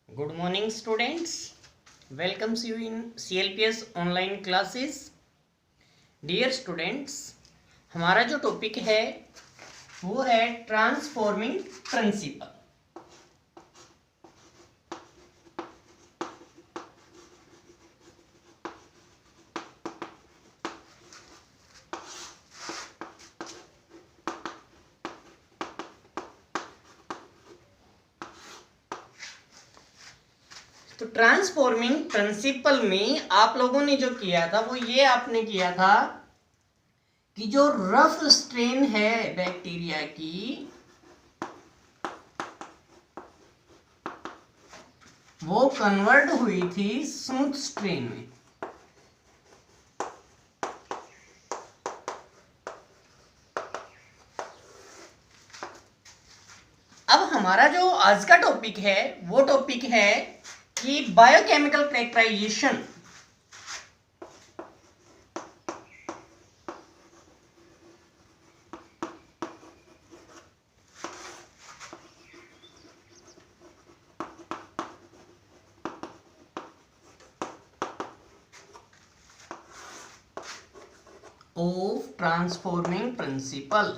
Good morning students. Welcomes you in CLPS online classes. Dear students, हमारा जो topic है वो है ट्रांसफॉर्मिंग प्रिंसिपल। तो ट्रांसफॉर्मिंग प्रिंसिपल में आप लोगों ने जो किया था वो ये आपने किया था कि जो रफ स्ट्रेन है बैक्टीरिया की वो कन्वर्ट हुई थी स्मूथ स्ट्रेन में। अब हमारा जो आज का टॉपिक है वो टॉपिक है कि biochemical characterisation of transforming principle.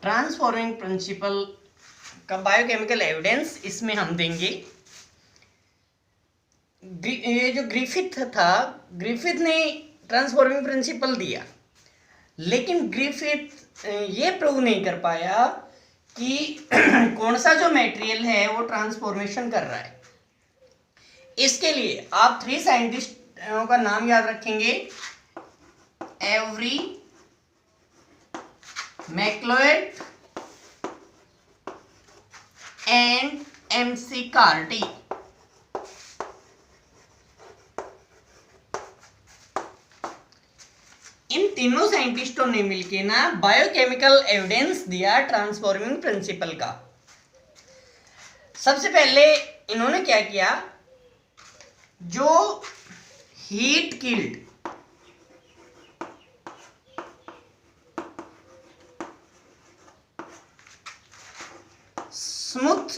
Transforming principle का बायोकेमिकल एविडेंस इसमें हम देंगे। ये जो ग्रिफिथ था, ग्रिफिथ ने ट्रांसफॉर्मिंग प्रिंसिपल दिया, लेकिन ग्रिफिथ ये प्रूव नहीं कर पाया कि कौन सा जो मटेरियल है वो ट्रांसफॉर्मेशन कर रहा है। इसके लिए आप 3 साइंटिस्टों का नाम याद रखेंगे, एवरी, मैक्लोएट एंड MC कार्टी। इन तीनों साइंटिस्टों ने मिलके ना बायोकेमिकल एविडेंस दिया ट्रांसफॉर्मिंग प्रिंसिपल का। सबसे पहले इन्होंने क्या किया, जो हीट किल्ड स्मूथ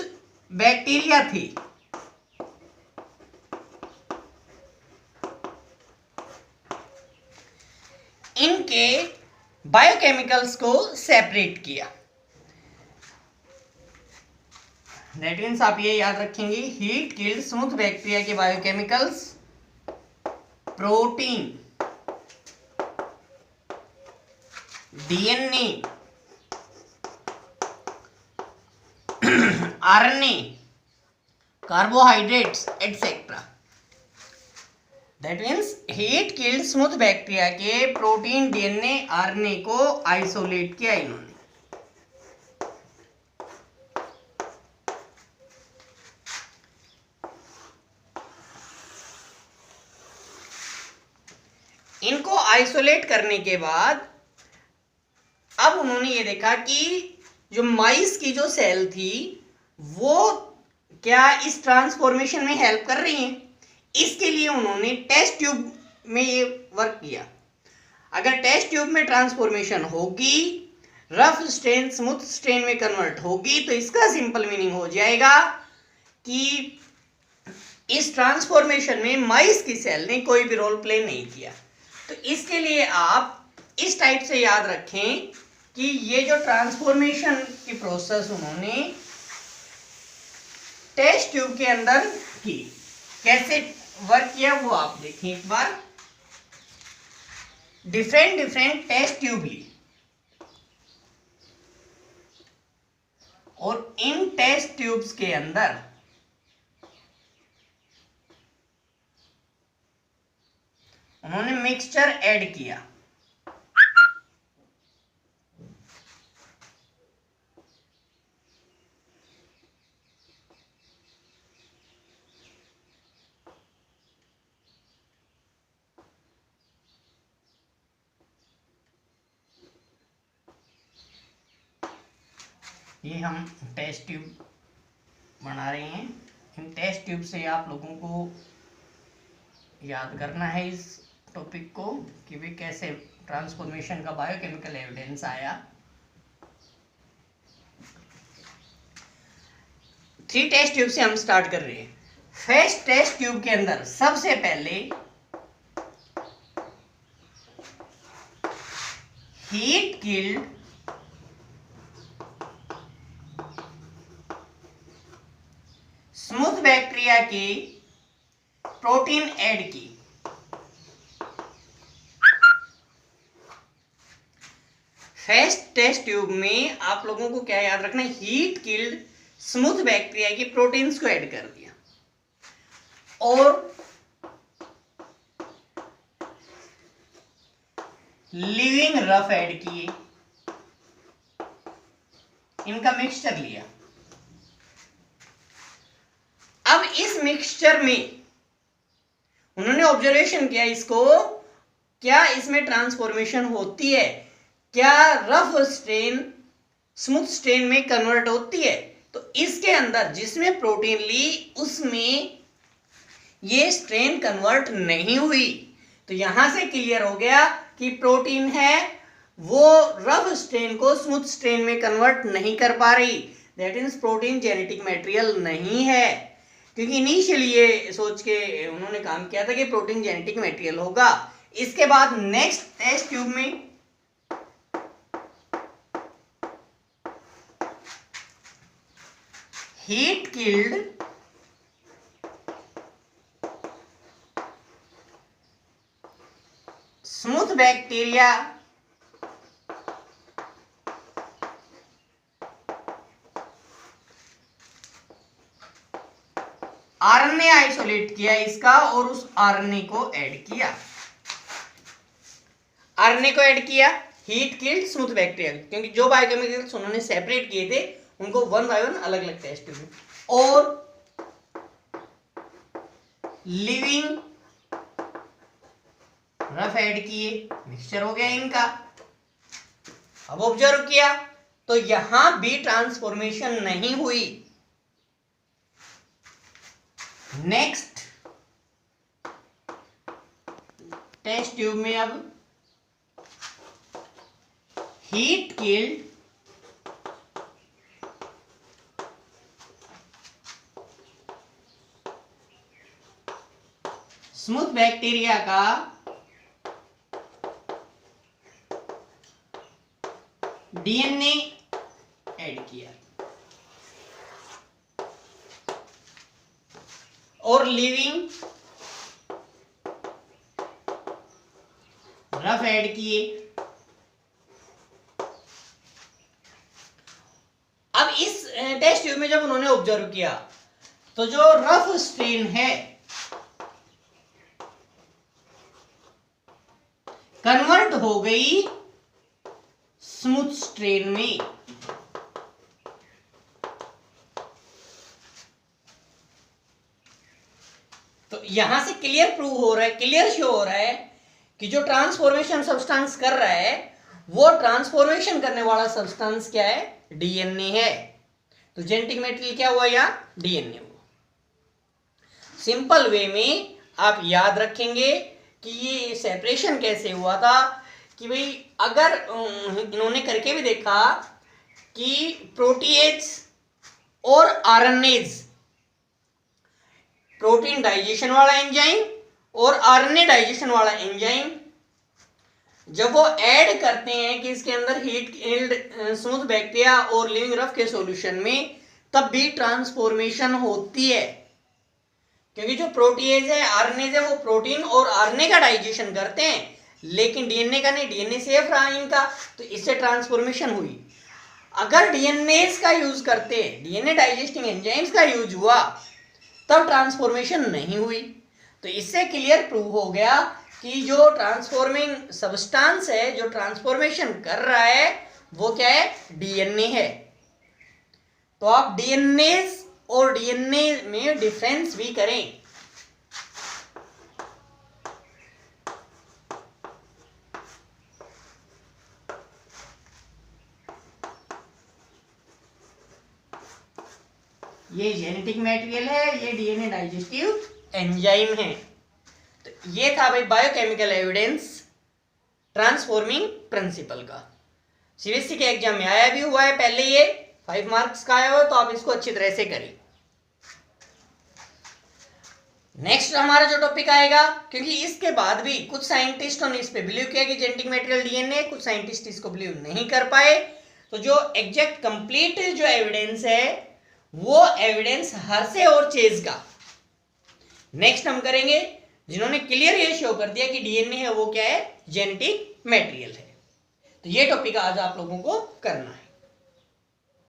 बैक्टीरिया थी, इनके बायोकेमिकल्स को सेपरेट किया। दैट मीन्स आप ये याद रखेंगे, हीट किल्ड स्मूथ बैक्टीरिया के biochemicals, protein, DNA, RNA, carbohydrates etcetera. That means heat killed smooth bacteria के प्रोटीन, DNA, RNA को आइसोलेट किया इन्होंने। इनको आइसोलेट करने के बाद अब उन्होंने ये देखा कि जो माइस की जो सेल थी वो क्या इस ट्रांसफॉर्मेशन में हेल्प कर रही हैं। इसके लिए उन्होंने टेस्ट ट्यूब में ये वर्क किया। अगर टेस्ट ट्यूब में ट्रांसफॉर्मेशन होगी, रफ स्ट्रेन स्मूथ स्ट्रेन में कन्वर्ट होगी, तो इसका सिंपल मीनिंग हो जाएगा कि इस ट्रांसफॉर्मेशन में माइस की सेल ने कोई भी रोल प्ले नहीं किया। तो इसके लिए आप इस टाइप से याद रखें कि ये जो ट्रांसफॉर्मेशन की प्रोसेस उन्होंने टेस्ट ट्यूब के अंदर की, कैसे वर्क किया वो आप देखें एक बार। डिफरेंट टेस्ट ट्यूब ली और इन टेस्ट ट्यूब्स के अंदर उन्होंने मिक्सचर ऐड किया। ये हम टेस्ट ट्यूब बना रहे हैं। इन टेस्ट ट्यूब से आप लोगों को याद करना है इस टॉपिक को कि भी कैसे ट्रांसफॉर्मेशन का बायोकेमिकल एविडेंस आया। 3 टेस्ट ट्यूब से हम स्टार्ट कर रहे हैं। फर्स्ट टेस्ट ट्यूब के अंदर सबसे पहले हीट किल्ड स्मूथ बैक्टीरिया की प्रोटीन ऐड की। फर्स्ट टेस्ट ट्यूब में आप लोगों को क्या याद रखना है, हीट किल्ड स्मूथ बैक्टीरिया की प्रोटीन्स को ऐड कर दिया और लिविंग रफ ऐड किए, इनका मिक्सचर लिया। अब इस मिक्सचर में उन्होंने ऑब्जर्वेशन किया इसको, क्या इसमें ट्रांसफॉर्मेशन होती है, क्या रफ स्ट्रेन स्मूथ स्ट्रेन में कन्वर्ट होती है। तो इसके अंदर जिसमें प्रोटीन ली उसमें ये स्ट्रेन कन्वर्ट नहीं हुई। तो यहां से क्लियर हो गया कि प्रोटीन है वो रफ स्ट्रेन को स्मूथ स्ट्रेन में कन्वर्ट नहीं कर पा रही। That means protein genetic material नहीं है, क्योंकि इनिशियली ये सोच के उन्होंने काम किया था कि प्रोटीन जेनेटिक मटेरियल होगा। इसके बाद नेक्स्ट टेस्ट ट्यूब में heat killed smooth bacteria RNA isolate किया इसका और उस आरएनए को ऐड किया। आरएनए को ऐड किया हीट किल्ड स्मूथ बैक्टीरिया, क्योंकि जो बायोकेमिकल्स उन्होंने सेपरेट किए थे उनको वन बाय वन अलग अलग टेस्ट में, और लिविंग रफ ऐड किए, मिक्सचर हो गया इनका। अब ऑब्जर्व किया तो यहां भी ट्रांसफॉर्मेशन नहीं हुई। नेक्स्ट टेस्ट ट्यूब में अब हीट किल्ड स्मूथ बैक्टीरिया का डीएनए ऐड किया और लिविंग रफ ऐड किए। अब इस टेस्ट ट्यूब में जब उन्होंने ऑब्जर्व किया तो जो रफ स्ट्रेन है कन्वर्ट हो गई स्मूथ स्ट्रेन में। तो यहां से क्लियर प्रूव हो रहा है, क्लियर शो हो रहा है कि जो ट्रांसफॉर्मेशन सब्सटेंस कर रहा है वो ट्रांसफॉर्मेशन करने वाला सब्सटेंस क्या है, डीएनए है। तो जेनेटिक मटेरियल क्या हुआ, यहाँ डीएनए हुआ। सिंपल वे में आप याद रखेंगे कि ये सेपरेशन कैसे हुआ था, कि भाई अगर इन्होंने करके भी देखा कि प्रोटीएज और आरएनएज, प्रोटीन डाइजेशन वाला एंजाइम और आरएनए डाइजेशन वाला एंजाइम, जब वो ऐड करते हैं कि इसके अंदर हीट किल्ड स्मूथ बैक्टीरिया और लिविंग रफ के सॉल्यूशन में, तब भी ट्रांसफॉर्मेशन होती है। क्योंकि जो प्रोटीएज है, आरएनएज है, वो प्रोटीन और आरएनए का डाइजेशन करते हैं, लेकिन डीएनए का नहीं, डीएनए सेफ रहा इनका, तो इससे ट्रांसफॉर्मेशन हुई। अगर डीएनए का यूज करते, डीएनए डाइजेस्टिंग एंजाइम्स का यूज हुआ, तब ट्रांसफॉर्मेशन नहीं हुई। तो इससे क्लियर प्रूव हो गया कि जो ट्रांसफॉर्मिंग सब्सटेंस है, जो ट्रांसफॉर्मेशन कर रहा है, वो क्या है, डीएनए है। तो आप डीएनए और डीएनए में डिफरेंस भी करें। ये जेनेटिक मटेरियल है, ये डीएनए डाइजेस्टिव एंजाइम है। तो ये था भाई बायोकेमिकल एविडेंस ट्रांसफॉर्मिंग प्रिंसिपल का। सीबीएसई के एग्जाम में आया भी हुआ है पहले, ये 5 मार्क्स का आया हुआ, तो आप इसको अच्छी तरह से करें। नेक्स्ट हमारा जो टॉपिक आएगा, क्योंकि इसके बाद भी कुछ साइंटिस्टों ने इस पे बिलीव किया कि जेनेटिक मटेरियल डीएनए, कुछ साइंटिस्ट इसको बिलीव नहीं कर पाए, तो जो एग्जैक्ट कंप्लीट जो एविडेंस है वो एविडेंस हर्से और चेज का नेक्स्ट हम करेंगे, जिन्होंने क्लियर ये शो कर दिया कि डीएनए है वो क्या है, जेनेटिक मटेरियल है। तो ये टॉपिक आज आप लोगों को करना है।